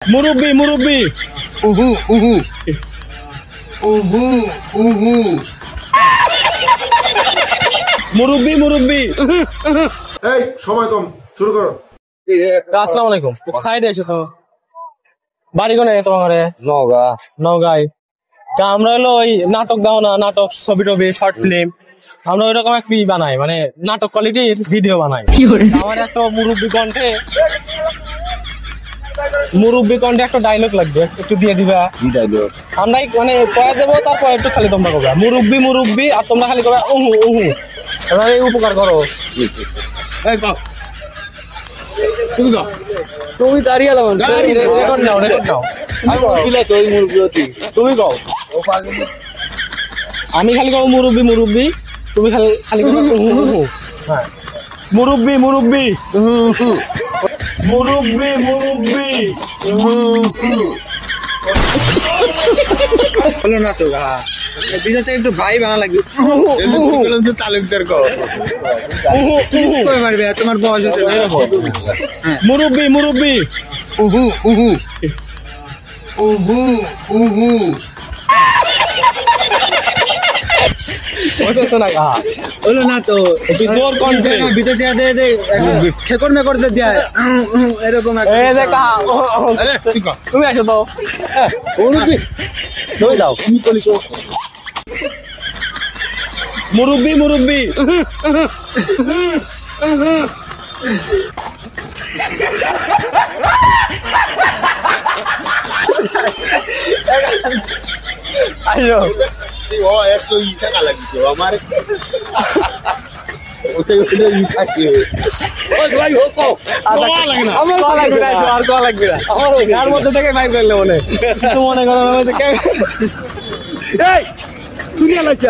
মুরব্বি মুরব্বি উহু উহু উহু উহু মুরব্বি মুরব্বি এই সময় কম শুরু করো। আসসালামু আলাইকুম। সাইডে এসো তো। বাড়ি কোনে তোমার? নওগাঁ। নওগাঁয়। তা আমরা হলো ওই নাটক দাও না, নাটক ছবি টবি শর্ট ফিল্ম আমরা ওইরকম একটা বানাই, মানে নাটক কোয়ালিটির ভিডিও বানাই। আমার একটা মুরব্বি কণ্ঠে একটা ডায়লগ লাগবে, একটু দিয়ে দিবা। আমরা মানে কয়ে দেবো, তারপর একটু খালি তোমরা করবে মুরব্বি মুরব্বি, আর তোমরা খালি করবে উহু উহু। এই উপকার করো। এই পাও তুমি দাও। তুমি দাঁড়িয়ে এলাম রেকর্ড নাও, রেকর্ড নাও। তুমি কও, আমি খালি কও মুরব্বি মুরব্বি, তুমি খালি খালি করো উহু উহু। হ্যাঁ, মুরব্বি মুরব্বি মুরব্বি মুরব্বি। হলো না তো বিজাতে একটু ভাই বানা লাগবে। তালুকদার কো কই মারবে, তোমার বয়স হচ্ছে মুরব্বি মুরব্বি উহু উহু উহু উহু বুঝছো না? হলো না তো একটু জোর কণ্ঠে। ভিতর দিয়া দে দে খেকর মেকর দে দিয়া এরকম এই যে কাহা, তুমি আসো তো। মুরব্বি দই দাও, তুমি চলিস। মুরব্বি মুরব্বি আসো। ও একটু টাকা লাগতো আমার ওতে ওটা থাকে ভাই হোক আমার কল লাগবে না, আর কল লাগবে না। আমার এর মধ্যে থেকে ভাই করলে মনে কিছু মনে করো না। এই তুমি লাগছে।